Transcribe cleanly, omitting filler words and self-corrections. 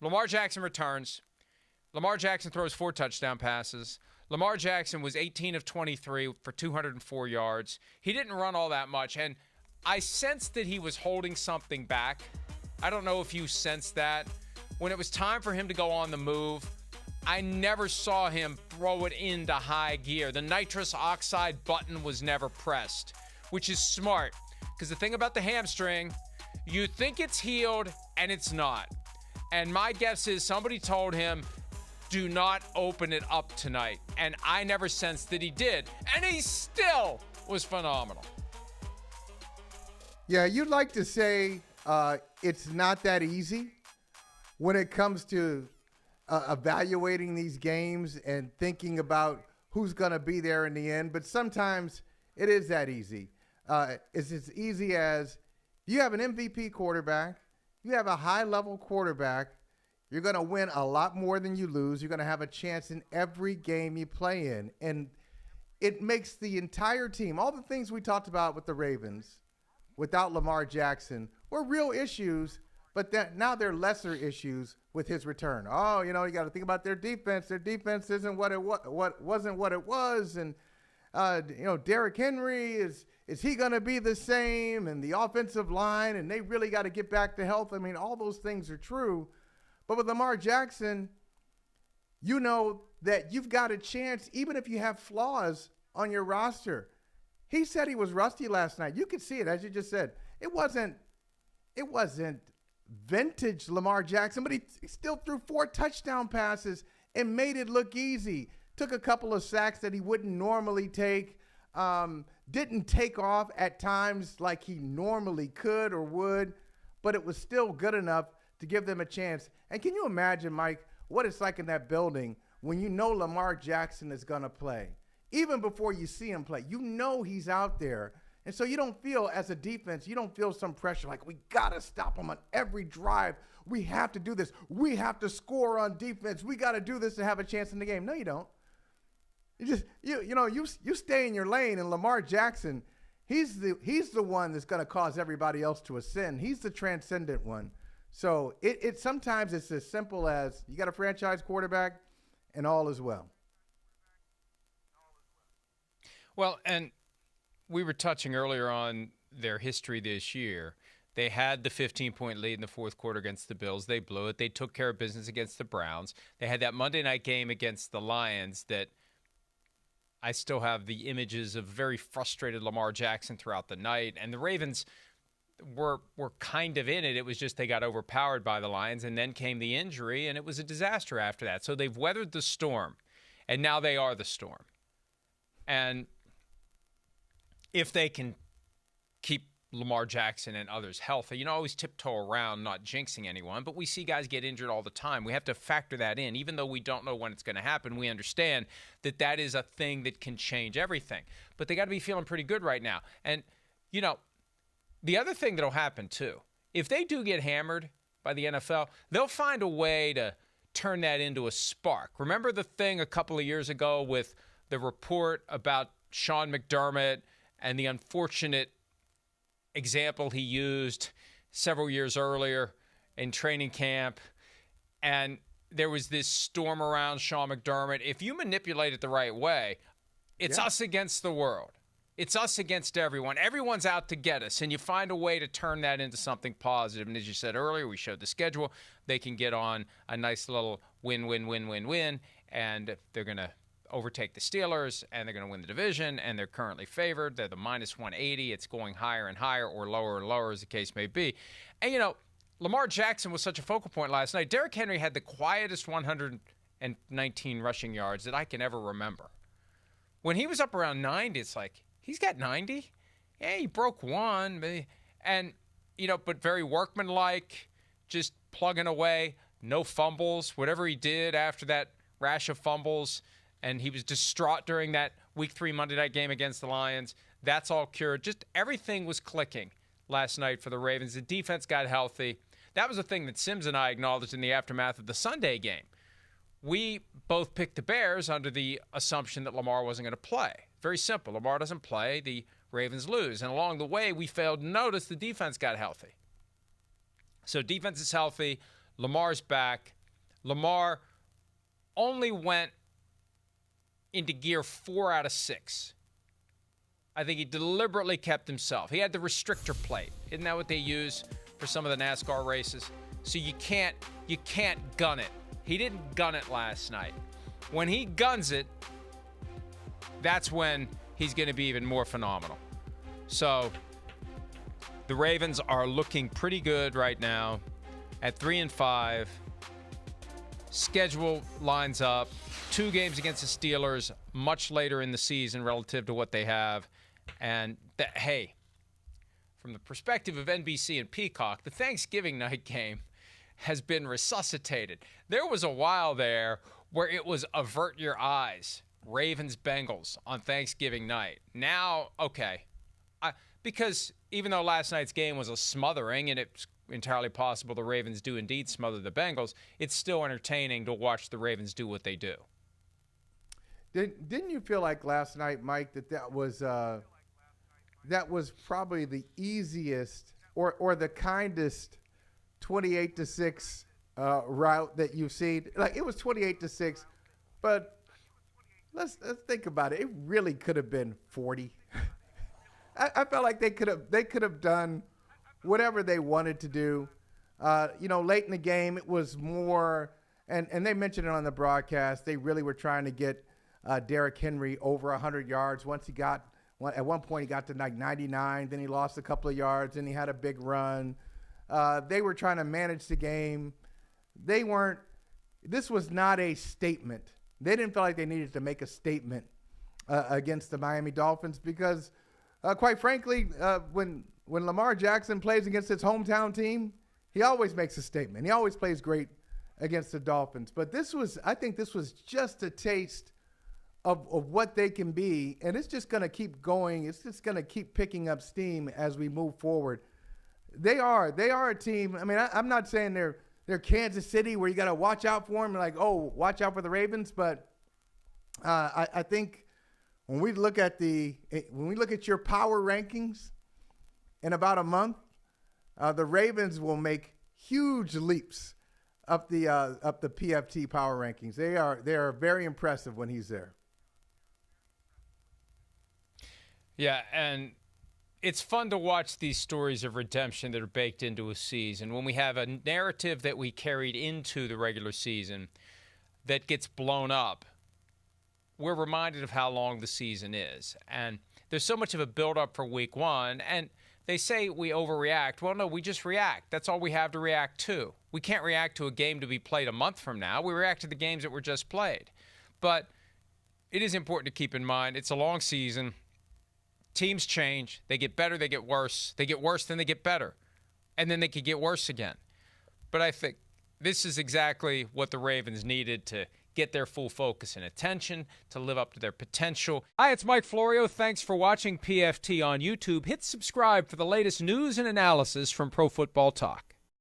Lamar Jackson returns. Lamar Jackson throws 4 touchdown passes. Lamar Jackson was 18 of 23 for 204 yards. He didn't run all that much, and I sensed that he was holding something back. I don't know if you sensed that. When it was time for him to go on the move, I never saw him throw it into high gear. The nitrous oxide button was never pressed, which is smart, because the thing about the hamstring, you think it's healed, and it's not. And my guess is somebody told him, do not open it up tonight. And I never sensed that he did. And he still was phenomenal. Yeah, you'd like to say it's not that easy when it comes to evaluating these games and thinking about who's going to be there in the end. But sometimes it is that easy. It's as easy as you have an MVP quarterback, you have a high-level quarterback, you're going to win a lot more than you lose. You're going to have a chance in every game you play in. And it makes the entire team, all the things we talked about with the Ravens, without Lamar Jackson, were real issues, but now they're lesser issues with his return. Oh, you got to think about their defense. Their defense isn't what it wasn't what it was. And, Derrick Henry, is he going to be the same? And the offensive line, and they really got to get back to health. I mean, all those things are true. But with Lamar Jackson, you know that you've got a chance, even if you have flaws on your roster. He said he was rusty last night. You could see it, as you just said. It wasn't vintage Lamar Jackson, but he still threw 4 touchdown passes and made it look easy. Took a couple of sacks that he wouldn't normally take. Didn't take off at times like he normally could or would, but it was still good enough to give them a chance. And can you imagine, Mike, what it's like in that building when you know Lamar Jackson is going to play? Even before you see him play, you know he's out there. And so you don't feel, as a defense, you don't feel some pressure like, we got to stop him on every drive. We have to do this. We have to score on defense. We got to do this to have a chance in the game. No, you don't. You stay in your lane, and Lamar Jackson, he's the one that's going to cause everybody else to ascend. He's the transcendent one. So it sometimes it's as simple as you got a franchise quarterback and all is well. Well, and we were touching earlier on their history this year. They had the 15-point lead in the fourth quarter against the Bills. They blew it. They took care of business against the Browns. They had that Monday night game against the Lions that I still have the images of very frustrated Lamar Jackson throughout the night. And the Ravens were kind of in it. It was just they got overpowered by the Lions, and then came the injury, and it was a disaster after that. So they've weathered the storm, and now they are the storm. And if they can keep Lamar Jackson and others healthy, always tiptoe around not jinxing anyone, but we see guys get injured all the time. We have to factor that in. Even though we don't know when it's going to happen, we understand that that is a thing that can change everything. But they got to be feeling pretty good right now. And, the other thing that'll happen, too, if they do get hammered by the NFL, they'll find a way to turn that into a spark. Remember the thing a couple of years ago with the report about Sean McDermott and the unfortunate example he used several years earlier in training camp, and there was this storm around Sean McDermott. If you manipulate it the right way, it's us against the world. It's us against everyone. Everyone's out to get us, and you find a way to turn that into something positive. And as you said earlier, we showed the schedule. They can get on a nice little win, and they're going to overtake the Steelers, and they're going to win the division, and they're currently favored. They're the minus 180. It's going higher and higher, or lower and lower, as the case may be. And, Lamar Jackson was such a focal point last night. Derrick Henry had the quietest 119 rushing yards that I can ever remember. When he was up around 90, it's like, he's got 90? Yeah, he broke one. But very workmanlike, just plugging away, no fumbles, whatever he did after that rash of fumbles. And he was distraught during that Week 3 Monday night game against the Lions. That's all cured. Just everything was clicking last night for the Ravens. The defense got healthy. That was the thing that Sims and I acknowledged in the aftermath of the Sunday game. We both picked the Bears under the assumption that Lamar wasn't going to play. Very simple. Lamar doesn't play, the Ravens lose. And along the way, we failed to notice the defense got healthy. So defense is healthy. Lamar's back. Lamar only went into gear 4 out of 6. I think he deliberately kept himself. He had the restrictor plate. Isn't that what they use for some of the NASCAR races? So you can't gun it. He didn't gun it last night. When he guns it, that's when he's going to be even more phenomenal. So the Ravens are looking pretty good right now at 3-5. Schedule lines up. 2 games against the Steelers much later in the season relative to what they have. And hey, from the perspective of NBC and Peacock, the Thanksgiving night game has been resuscitated. There was a while there where it was avert your eyes, Ravens-Bengals on Thanksgiving night. Now, okay, because even though last night's game was a smothering, and it's entirely possible the Ravens do indeed smother the Bengals, it's still entertaining to watch the Ravens do what they do. Didn't you feel like last night, Mike, that was probably the easiest or the kindest 28-6 route that you've seen? Like, it was 28-6, but let's think about it. It really could have been 40. I felt like they could have done whatever they wanted to do. Late in the game, it was more, and they mentioned it on the broadcast. They really were trying to get Derrick Henry over 100 yards. At one point, he got to like 99. Then he lost a couple of yards, and he had a big run. They were trying to manage the game. This was not a statement. They didn't feel like they needed to make a statement against the Miami Dolphins because, quite frankly, when Lamar Jackson plays against his hometown team, he always makes a statement. He always plays great against the Dolphins. But I think this was just a taste of what they can be, and it's just going to keep going. It's just going to keep picking up steam as we move forward. They are a team. I mean, I'm not saying they're Kansas City where you got to watch out for them, like, oh, watch out for the Ravens. But I think when we look at your power rankings in about a month, the Ravens will make huge leaps up the PFT power rankings. They are very impressive when he's there. Yeah, and it's fun to watch these stories of redemption that are baked into a season. When we have a narrative that we carried into the regular season that gets blown up, we're reminded of how long the season is. And there's so much of a build-up for week 1, and they say we overreact. Well, no, we just react. That's all we have to react to. We can't react to a game to be played a month from now. We react to the games that were just played. But it is important to keep in mind it's a long season. Teams change. They get better, they get worse. They get worse, then they get better. And then they could get worse again. But I think this is exactly what the Ravens needed to get their full focus and attention, to live up to their potential. Hi, it's Mike Florio. Thanks for watching PFT on YouTube. Hit subscribe for the latest news and analysis from Pro Football Talk.